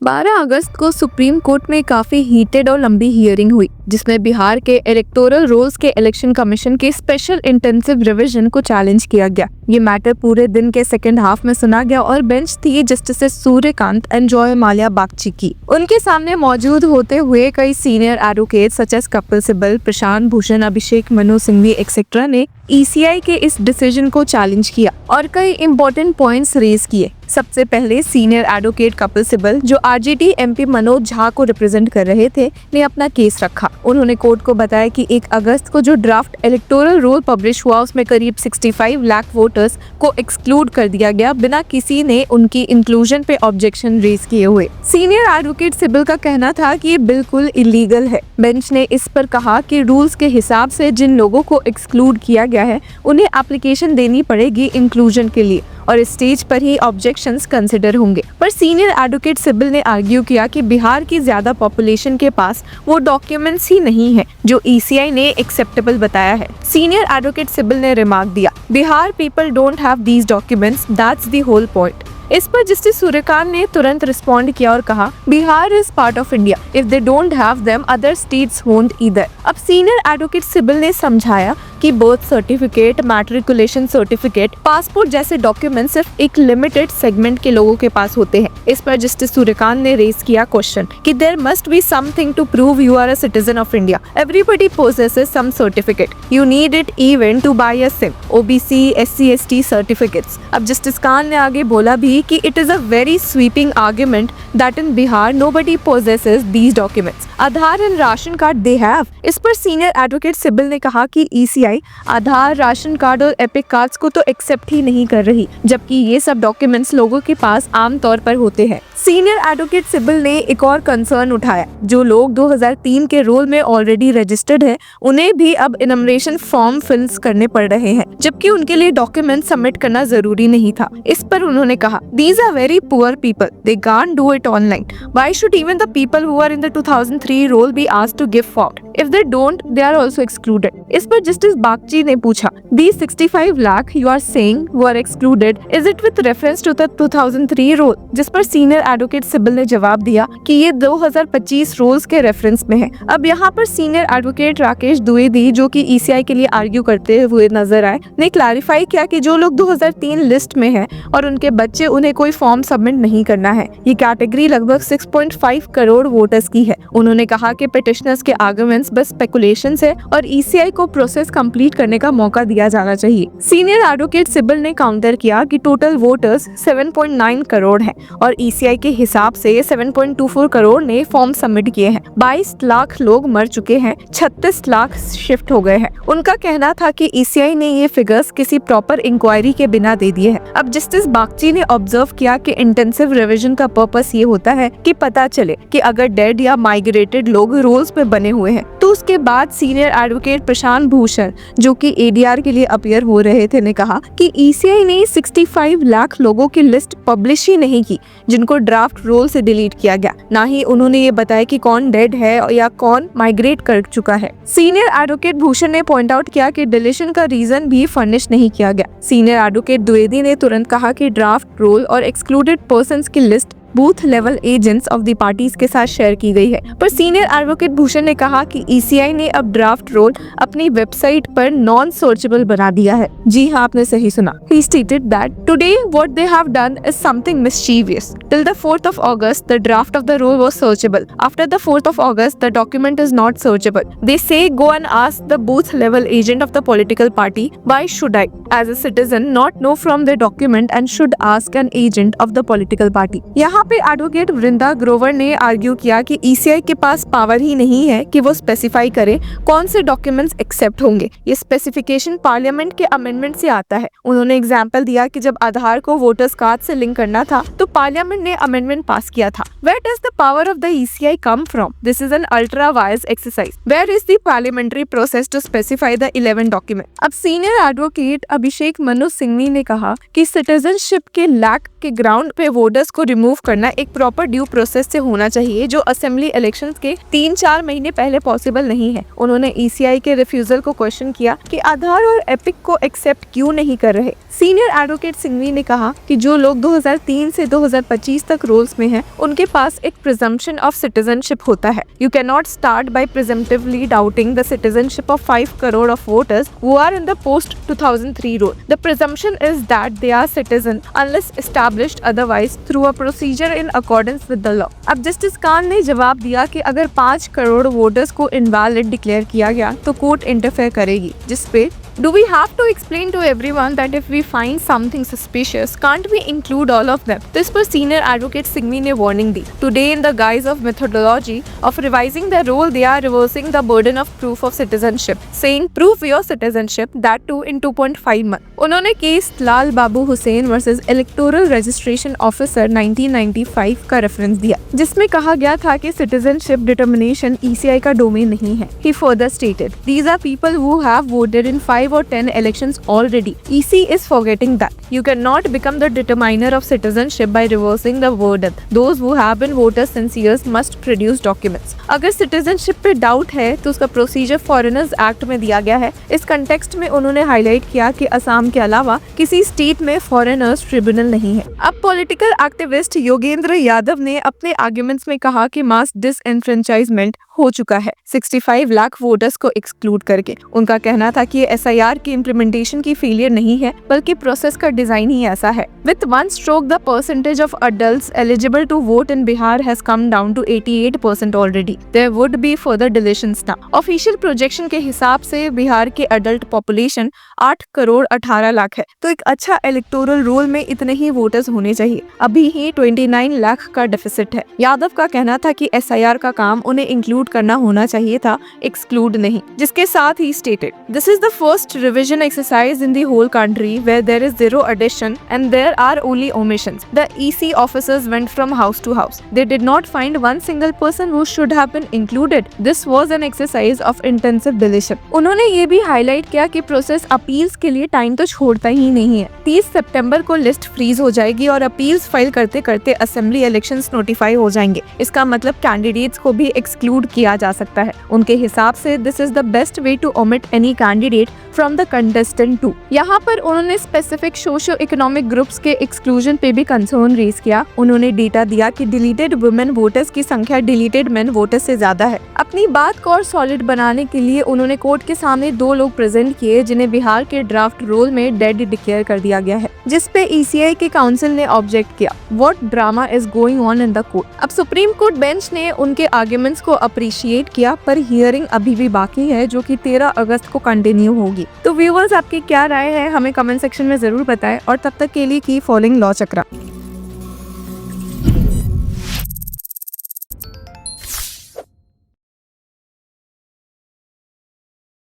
12 अगस्त को supreme court में काफी हीटेड और लंबी हियरिंग हुई, जिसमें बिहार के इलेक्टोरल रोल्स के इलेक्शन कमीशन के स्पेशल इंटेंसिव रिवीजन को चैलेंज किया गया। ये मैटर पूरे दिन के सेकंड हाफ में सुना गया और बेंच थी justice Suryakant and Joymalya Bagchi की। उनके सामने मौजूद होते हुए कई senior advocate such as Kapil Sibal, Prashant Bhushan, Abhishek Manu Singhvi etcetera ने ECI के इस डिसीजन को चैलेंज किया और कई इंपॉर्टेंट पॉइंट्स रेज किए। सबसे पहले सीनियर एडवोकेट कपिल सिब्बल, जो RJD MP मनोज झा को रिप्रेजेंट कर रहे थे, ने अपना केस रखा। उन्होंने कोर्ट को बताया कि 1 अगस्त को जो ड्राफ्ट इलेक्टोरल रोल पब्लिश हुआ उसमें करीब 65 लाख वोटर्स को एक्सक्लूड कर दिया गया बिना किसी ने उनकी इंक्लूजन पे ऑब्जेक्शन रेज किए हुए। सीनियर एडवोकेट सिब्बल का कहना था कि ये बिल्कुल इलीगल है। बेंच ने इस पर कहा कि रूल्स के हिसाब से जिन लोगों को एक्सक्लूड किया गया है उन्हें एप्लीकेशन देनी पड़ेगी इंक्लूजन के लिए और इस स्टेज पर ही ऑब्जेक्शंस कंसिडर होंगे। पर सीनियर एडवोकेट सिब्बल ने आर्ग्यू किया कि बिहार की ज्यादा पॉपुलेशन के पास वो डॉक्यूमेंट्स ही नहीं है जो ECI ने एक्सेप्टेबल बताया है। सीनियर एडवोकेट सिब्बल ने रिमार्क दिया, Bihar people don't have these documents, that's the whole point. इस पर जस्टिस सूर्यकांत ने तुरंत रिस्पॉन्ड किया और कहा, Bihar is part of India, if they don't have them other states won't either. अब सीनियर एडवोकेट सिब्बल ने समझाया कि birth certificate, matriculation certificate, passport जैसे डॉक्यूमेंट सिर्फ एक लिमिटेड सेगमेंट के लोगों के पास होते हैं। इस पर जस्टिस सूर्यकांत ने रेज किया क्वेश्चन कि there must be something to prove you are a citizen of India. Everybody possesses some certificate, you need it even to buy a SIM, OBC, SC, ST certificates. अब justice Khan ने आगे बोला भी कि it is a very sweeping argument that in Bihar nobody possesses these documents. Aadhaar and ration card they have। इस पर senior advocate Sibal ने कहा कि ECI आधार, राशन कार्ड और एपिक कार्ड्स को तो एक्सेप्ट ही नहीं कर रही, जबकि ये सब डॉक्यूमेंट्स लोगों के पास आम तौर पर होते हैं। सीनियर एडवोकेट सिब्बल ने एक और कंसर्न उठाया, जो लोग 2003 के रोल में ऑलरेडी रजिस्टर्ड है उन्हें भी अब इनमरेशन फॉर्म फिल्स करने पड़ रहे हैं, जबकि उनके लिए डॉक्यूमेंट सबमिट करना जरूरी नहीं था। इस पर उन्होंने कहा, these are very poor people, they can't do it online, why should even the people who are in the 2003 role be asked to give form, if they don't they are also excluded। इस पर justice Bagchi ने पूछा, these 65 lakh you are saying were excluded, is it with reference to the 2003 role? जिस पर senior advocate Sibal ने जवाब दिया कि ये 2025 रोल्स के रेफरेंस में है। अब यहाँ पर सीनियर एडवोकेट राकेश द्विवेदी, जो कि ECI के लिए आर्ग्यू करते हुए नजर आए, ने क्लैरिफाई किया कि जो लोग 2003 लिस्ट में है और उनके बच्चे, उन्हें कोई फॉर्म सबमिट नहीं करना है। ये कैटेगरी लगभग 6.5 करोड़ वोटर्स की है। उन्होंने कहा कि पिटिशनर्स के आर्गुमेंट्स बस स्पेकुलेशंस है और ECI को प्रोसेस कंप्लीट करने का मौका दिया जाना चाहिए। सीनियर एडवोकेट सिब्बल ने काउंटर किया कि टोटल वोटर्स 7.9 करोड़ हैं और ECI के हिसाब से 7.24 करोड़ ने फॉर्म सबमिट किए हैं। 22 लाख लोग मर चुके हैं, 36 लाख शिफ्ट हो गए हैं। उनका कहना था कि ECI ने ये फिगर्स किसी प्रॉपर इंक्वायरी के बिना दे दिए हैं। अब जस्टिस बागची ने ऑब्जर्व किया कि इंटेंसिव रिवीजन का पर्पस ये होता है कि पता चले कि अगर डेड या माइग्रेटेड लोग रोल्स पे बने हुए हैं तो उसके बाद सीनियर एडवोकेट प्रशांत भूषण, जो कि ADR के लिए अपीयर हो रहे थे, ने कहा कि ECI ने 65 लाख लोगों की लिस्ट पब्लिश ही नहीं की जिनको ड्राफ्ट रोल से डिलीट किया गया। ना ही उन्होंने ये बताया कि कौन डेड है या कौन माइग्रेट कर चुका है। सीनियर एडवोकेट भूषण ने पॉइंट आउट किया कि डिलीशन का रीजन भी फर्निश नहीं किया गया। सीनियर एडवोकेट द्विवेदी ने तुरंत कहा कि ड्राफ्ट रोल और एक्सक्लूडेड पर्संस की list booth level agents of the parties के साथ शेयर की गई है। पर सीनियर एडवोकेट भूषण ने कहा कि ECI ने अब ड्राफ्ट रोल अपनी वेबसाइट पर नॉन सर्चेबल बना दिया है। जी हाँ, आपने सही सुना। He stated that today what they have done is something mischievous. Till the 4th of August, the draft of the rule was searchable. After the 4th of August, the document is not searchable. They say go and ask the booth level agent of the political party. Why should I, as a citizen, not know from the document and should ask an agent of the political party? यहाँ पे advocate वृंदा ग्रोवर ने argue किया कि ECI के पास power ही नहीं है कि वो स्पेसिफाई करे कौन से डॉक्यूमेंट्स एक्सेप्ट होंगे। ये स्पेसिफिकेशन पार्लियामेंट के अमेंडमेंट से आता है। उन्होंने एग्जांपल दिया कि जब आधार को वोटर्स कार्ड से लिंक करना था तो पार्लियामेंट ने अमेंडमेंट पास किया था। Where does the power of the ECI come from? This is an ultra wise exercise. Where is the parliamentary process to specify the 11 document? अब सीनियर एडवोकेट अभिषेक मनु सिंघवी ने कहा कि सिटीजनशिप के लैक के ग्राउंड पे वोटर्स को रिमूव करना एक प्रॉपर ड्यू प्रोसेस से होना चाहिए, जो असेंबली इलेक्शंस के 3-4 महीने पहले पॉसिबल नहीं है। उन्होंने ECI के रिफ्यूजल को क्वेश्चन किया कि आधार और एपिक को एक्सेप्ट क्यों नहीं कर रहे। सीनियर एडवोकेट सिंघवी ने कहा कि जो लोग 2003 से 2025 तक रोल्स में हैं, उनके पास एक प्रिजम्पशन ऑफ सिटीजनशिप होता है। You can not start by presumptively doubting the citizenship of 5 crore of voters who are in the post 2003 rule. The presumption is that they are citizen unless established otherwise through a procedure in accordance with the law. अब justice Khan ने जवाब दिया कि अगर 5 crore voters को invalid declare किया गया तो कोर्ट इंटरफेयर करेगी, जिस पे Do we have to explain to everyone that if we find something suspicious, can't we include all of them? This पर senior advocate सिंघवी ने warning the. Today, in the guise of methodology of revising their role, they are reversing the burden of proof of citizenship, saying prove your citizenship, that too in 2.5 months. उन्होंने case Lal Babu Hussain versus electoral registration officer 1995 का reference दिया, जिसमें कहा गया था कि citizenship determination ECI का domain नहीं है. He further stated, these are people who have voted in 5 or 10 elections already. EC is forgetting that. You cannot become the determiner of citizenship by reversing the burden. Those who have been voters since years must produce documents. अगर citizenship पे doubt है तो उसका procedure foreigners act में दिया गया है. इस कंटेक्स्ट में उन्होंने हाईलाइट किया कि असम के अलावा किसी स्टेट में फॉरेनर्स ट्रिब्यूनल नहीं है. अब पॉलिटिकल एक्टिविस्ट योगेंद्र यादव ने अपने आर्ग्यूमेंट्स में कहा कि मास डिसएनफ्रेंचाइजमेंट हो चुका है 65 लाख वोटर्स को एक्सक्लूड करके. उनका कहना था कि ये SIR की इम्प्लीमेंटेशन की फेलियर नहीं है, बल्कि प्रोसेस का डिजाइन ही ऐसा है. With one stroke the percentage of adults eligible to vote in Bihar has come down to 88% already. There would be further deletions now. Official projection के हिसाब से बिहार के अडल्ट पॉपुलेशन 8 करोड़ 18 लाख है, तो एक अच्छा इलेक्टोरल रोल में इतने ही वोटर्स होने चाहिए. अभी ही 29 लाख का डेफिसिट है. यादव का कहना था कि SIR का काम उन्हें इंक्लूड करना होना चाहिए था, एक्सक्लूड नहीं. जिसके साथ ही stated, this is the first revision exercise in the whole country where there is zero addition and there are only omissions. The EC officers went from house to house. They did not find one single person who should have been included. This was an exercise of intensive deletion. उन्होंने ये भी highlight किया कि process appeals के लिए time तो छोड़ता ही नहीं है. 30 सितंबर को लिस्ट फ्रीज हो जाएगी और अपील्स फाइल करते करते असेंबली इलेक्शंस नोटिफाई हो जाएंगे. इसका मतलब कैंडिडेट्स को भी एक्सक्लूड किया जा सकता है. उनके हिसाब से this is the best way to omit any candidate from the contestant to. यहाँ पर उन्होंने स्पेसिफिक सोशो इकोनॉमिक ग्रुप्स के एक्सक्लूजन पे भी कंसर्न रेज किया. उन्होंने डेटा दिया कि डिलीटेड वुमेन वोटर्स की संख्या डिलीटेड मेन वोटर्स से ज्यादा है. अपनी बात को और सॉलिड बनाने के लिए उन्होंने कोर्ट के सामने 2 लोग प्रेजेंट किए जिन्हें बिहार के ड्राफ्ट रोल में डेड डिक्लेयर कर दिया गया है, जिस पे ECI के काउंसिल ने ऑब्जेक्ट किया. What drama is going on in the court. अब सुप्रीम कोर्ट बेंच ने उनके आर्ग्यूमेंट्स को अप्रिशिएट किया, पर हियरिंग अभी भी बाकी है, जो कि 13 अगस्त को कंटिन्यू होगी. तो व्यूअर्स, आपकी क्या राय है हमें कमेंट सेक्शन में जरूर बताएं और तब तक के लिए कीप फॉलोइंग लॉ चक्रा.